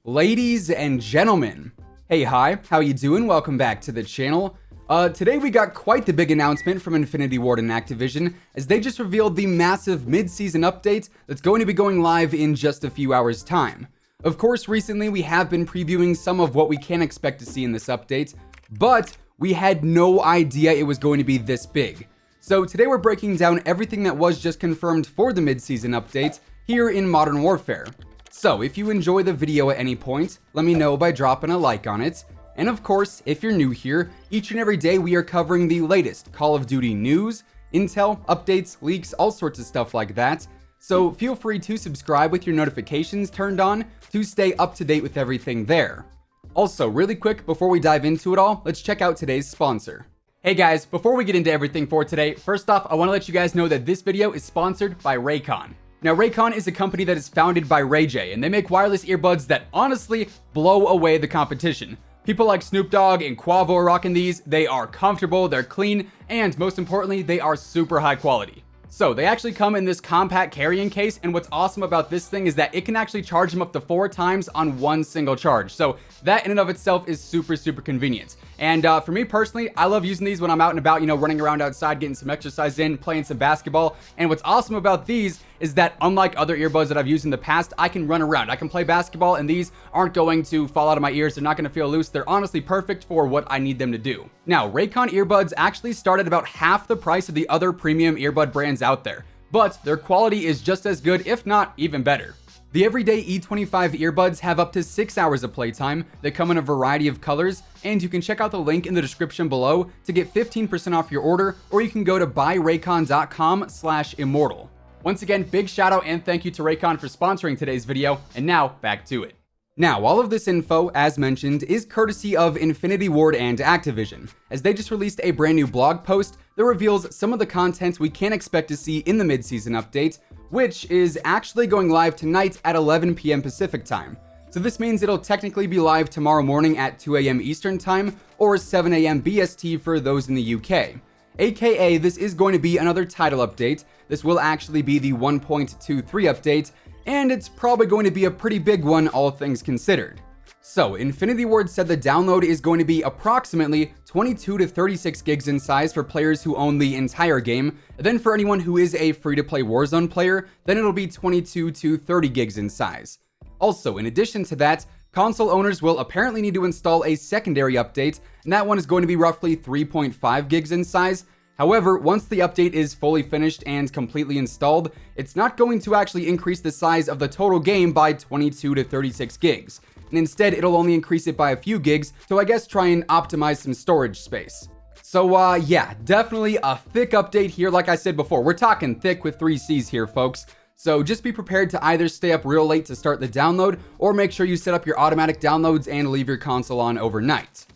Ladies and gentlemen, hey, hi, how you doing? Welcome back to the channel. Today we got quite the big announcement from Infinity Ward and Activision, as they just revealed the massive mid-season update that's going to be going live in just a few hours' time. Of course, recently we have been previewing some of what we can expect to see in this update, but we had no idea it was going to be this big. So today we're breaking down everything that was just confirmed for the mid-season update here in Modern Warfare. So if you enjoy the video at any point, let me know by dropping a like on it. And of course, if you're new here, each and every day we are covering the latest Call of Duty news, intel, updates, leaks, all sorts of stuff like that. So feel free to subscribe with your notifications turned on to stay up to date with everything there. Also, really quick, before we dive into it all, let's check out today's sponsor. Hey guys, before we get into everything for today, first off, I want to let you guys know that this video is sponsored by Raycon. Now, Raycon is a company that is founded by Ray J, and they make wireless earbuds that honestly blow away the competition. People like Snoop Dogg and Quavo are rocking these. They are comfortable, they're clean, and most importantly, they are super high quality. So they actually come in this compact carrying case, and what's awesome about this thing is that it can actually charge them up to 4 times on one single charge. So that in and of itself is super convenient. And for me personally, I love using these when I'm out and about, running around outside, getting some exercise in, playing some basketball. And what's awesome about these is that unlike other earbuds that I've used in the past, I can run around. I can play basketball, and these aren't going to fall out of my ears. They're not going to feel loose. They're honestly perfect for what I need them to do. Now, Raycon earbuds actually start at about half the price of the other premium earbud brands out there, but their quality is just as good, if not even better. The everyday E25 earbuds have up to 6 hours of playtime. They come in a variety of colors, and you can check out the link in the description below to get 15% off your order, or you can go to buyraycon.com/immortal. Once again, big shout out and thank you to Raycon for sponsoring today's video, and now back to it. Now, all of this info, as mentioned, is courtesy of Infinity Ward and Activision, as they just released a brand new blog post that reveals some of the content we can expect to see in the mid-season update, which is actually going live tonight at 11 p.m. Pacific time. So this means it'll technically be live tomorrow morning at 2 a.m. Eastern time, or 7 a.m. BST for those in the UK. AKA, this is going to be another title update. This will actually be the 1.23 update, and it's probably going to be a pretty big one, all things considered. So, Infinity Ward said the download is going to be approximately 22 to 36 gigs in size for players who own the entire game. Then for anyone who is a free-to-play Warzone player, then it'll be 22 to 30 gigs in size. Also, in addition to that, console owners will apparently need to install a secondary update, and that one is going to be roughly 3.5 gigs in size. However, once the update is fully finished and completely installed, it's not going to actually increase the size of the total game by 22 to 36 gigs. And instead, it'll only increase it by a few gigs to, I guess, try and optimize some storage space. So, yeah, definitely a thick update here. Like I said before, we're talking thick with 3 C's here, folks. So just be prepared to either stay up real late to start the download, or make sure you set up your automatic downloads and leave your console on overnight.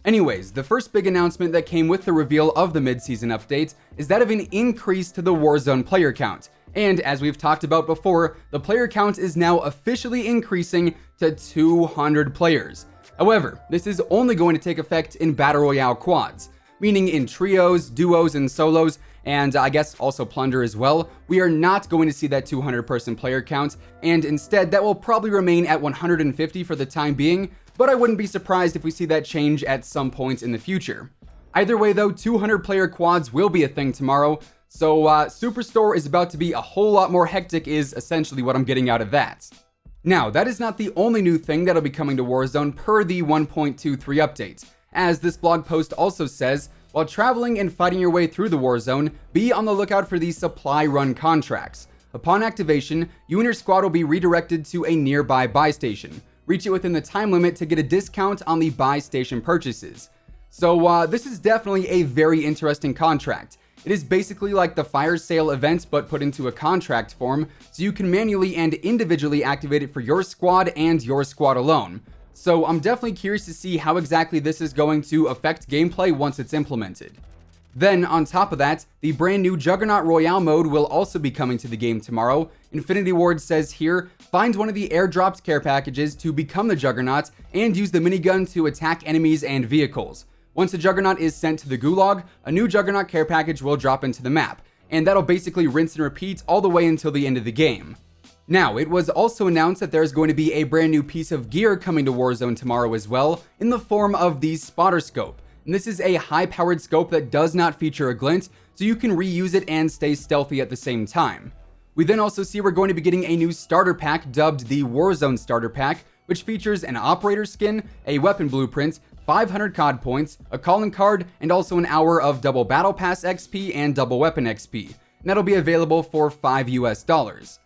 Anyways, the first big announcement that came with the reveal of the mid-season update is that of an increase to the Warzone player count. And as we've talked about before, the player count is now officially increasing to 200 players. However, this is only going to take effect in Battle Royale quads, meaning in trios, duos, and solos, and I guess also plunder as well. We are not going to see that 200 person player count, and instead that will probably remain at 150 for the time being, but I wouldn't be surprised if we see that change at some point in the future. Either way though, 200 player quads will be a thing tomorrow, so Superstore is about to be a whole lot more hectic is essentially what I'm getting out of that. Now, that is not the only new thing that'll be coming to Warzone per the 1.23 update. As this blog post also says, while traveling and fighting your way through the Warzone, be on the lookout for these supply run contracts. Upon activation, you and your squad will be redirected to a nearby buy station. Reach it within the time limit to get a discount on the buy station purchases. So this is definitely a very interesting contract. It is basically like the fire sale event but put into a contract form, so you can manually and individually activate it for your squad and your squad alone. So I'm definitely curious to see how exactly this is going to affect gameplay once it's implemented. Then, on top of that, the brand new Juggernaut Royale mode will also be coming to the game tomorrow. Infinity Ward says here, find one of the airdropped care packages to become the Juggernaut and use the minigun to attack enemies and vehicles. Once a Juggernaut is sent to the Gulag, a new Juggernaut care package will drop into the map, and that'll basically rinse and repeat all the way until the end of the game. Now, it was also announced that there's going to be a brand new piece of gear coming to Warzone tomorrow as well, in the form of the Spotter Scope. And this is a high-powered scope that does not feature a glint, so you can reuse it and stay stealthy at the same time. We then also see we're going to be getting a new starter pack dubbed the Warzone Starter Pack, which features an operator skin, a weapon blueprint, 500 COD points, a calling card, and also an hour of double battle pass XP and double weapon XP. And that'll be available for $5 US.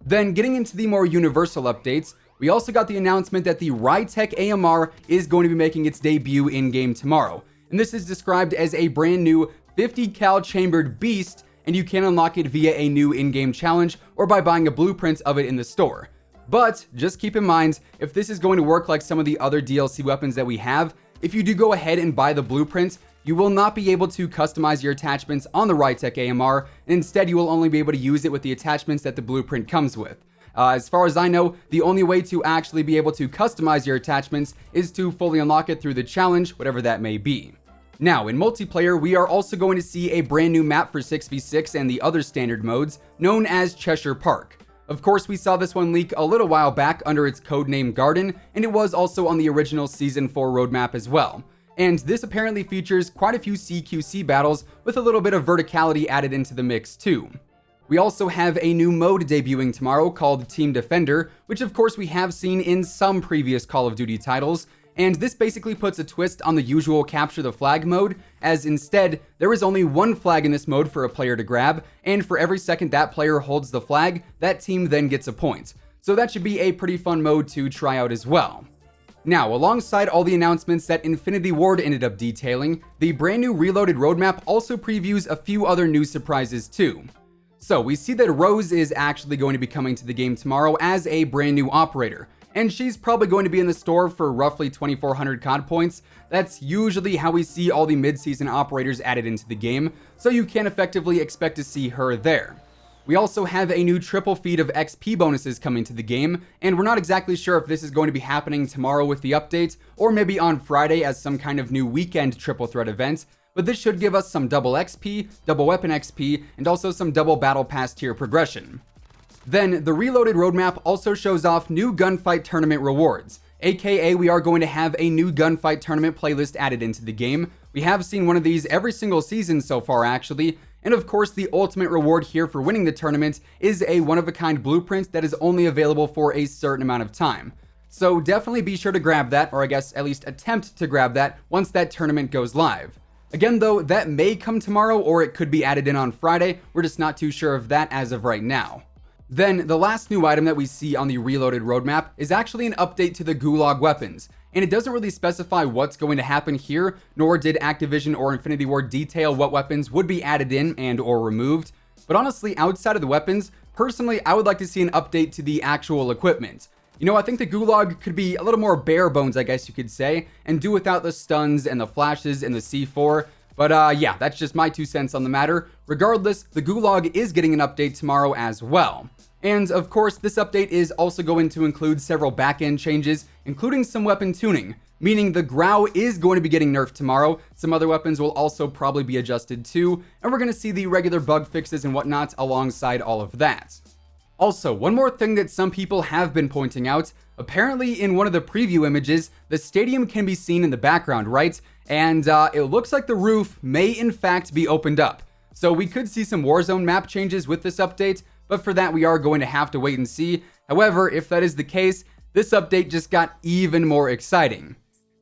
Then getting into the more universal updates, we also got the announcement that the Rytec AMR is going to be making its debut in-game tomorrow. And this is described as a brand new 50 cal chambered beast, and you can unlock it via a new in-game challenge or by buying a blueprint of it in the store. But just keep in mind, if this is going to work like some of the other DLC weapons that we have, if you do go ahead and buy the blueprint, you will not be able to customize your attachments on the Rytec AMR, and instead you will only be able to use it with the attachments that the blueprint comes with. As far as I know, the only way to actually be able to customize your attachments is to fully unlock it through the challenge, whatever that may be. Now, in multiplayer, we are also going to see a brand new map for 6v6 and the other standard modes, known as Cheshire Park. Of course, we saw this one leak a little while back under its codename Garden, and it was also on the original Season 4 roadmap as well. And this apparently features quite a few CQC battles with a little bit of verticality added into the mix too. We also have a new mode debuting tomorrow called Team Defender, which of course we have seen in some previous Call of Duty titles, and this basically puts a twist on the usual capture the flag mode, as instead, there is only one flag in this mode for a player to grab, and for every second that player holds the flag, that team then gets a point. So that should be a pretty fun mode to try out as well. Now, alongside all the announcements that Infinity Ward ended up detailing, the brand new Reloaded roadmap also previews a few other new surprises too. So we see that Roze is actually going to be coming to the game tomorrow as a brand new operator, and she's probably going to be in the store for roughly 2,400 COD points. That's usually how we see all the mid-season operators added into the game, so you can effectively expect to see her there. We also have a new triple feed of XP bonuses coming to the game, and we're not exactly sure if this is going to be happening tomorrow with the update, or maybe on Friday as some kind of new weekend triple threat event, but this should give us some double XP, double weapon XP, and also some double battle pass tier progression. Then, the Reloaded roadmap also shows off new gunfight tournament rewards, aka we are going to have a new gunfight tournament playlist added into the game. We have seen one of these every single season so far actually, and of course the ultimate reward here for winning the tournament is a one-of-a-kind blueprint that is only available for a certain amount of time. So definitely be sure to grab that, or I guess at least attempt to grab that once that tournament goes live. Again though, that may come tomorrow or it could be added in on Friday, we're just not too sure of that as of right now. Then, the last new item that we see on the Reloaded roadmap is actually an update to the Gulag weapons, and it doesn't really specify what's going to happen here, nor did Activision or Infinity Ward detail what weapons would be added in and or removed. But honestly, outside of the weapons, personally, I would like to see an update to the actual equipment. You know, I think the Gulag could be a little more bare bones, I guess you could say, and do without the stuns and the flashes and the C4. But yeah, that's just my 2 cents on the matter. Regardless, the Gulag is getting an update tomorrow as well. And of course, this update is also going to include several backend changes, including some weapon tuning, meaning the Grau is going to be getting nerfed tomorrow. Some other weapons will also probably be adjusted too, and we're going to see the regular bug fixes and whatnot alongside all of that. Also, one more thing that some people have been pointing out, apparently in one of the preview images, the stadium can be seen in the background, right? And it looks like the roof may in fact be opened up. So we could see some Warzone map changes with this update, but for that we are going to have to wait and see. However, if that is the case, this update just got even more exciting.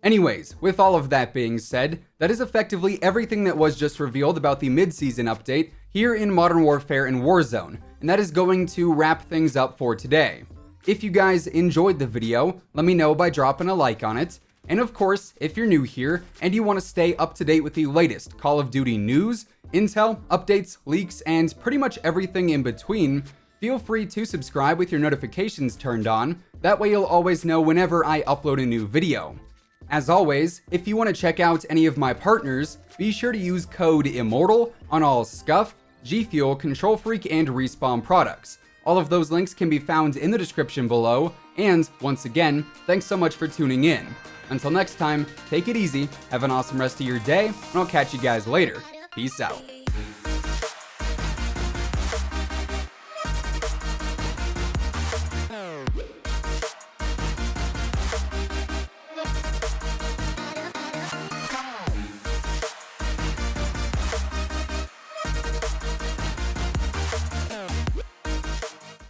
Anyways, with all of that being said, that is effectively everything that was just revealed about the mid-season update here in Modern Warfare and Warzone, and that is going to wrap things up for today. If you guys enjoyed the video, let me know by dropping a like on it, and of course, if you're new here and you want to stay up to date with the latest Call of Duty news, intel, updates, leaks, and pretty much everything in between, feel free to subscribe with your notifications turned on. That way you'll always know whenever I upload a new video. As always, if you want to check out any of my partners, be sure to use code WhosImmortal on all Scuff, G Fuel, Control Freak, and Respawn products. All of those links can be found in the description below, and once again, thanks so much for tuning in. Until next time, take it easy, have an awesome rest of your day, and I'll catch you guys later. Peace out.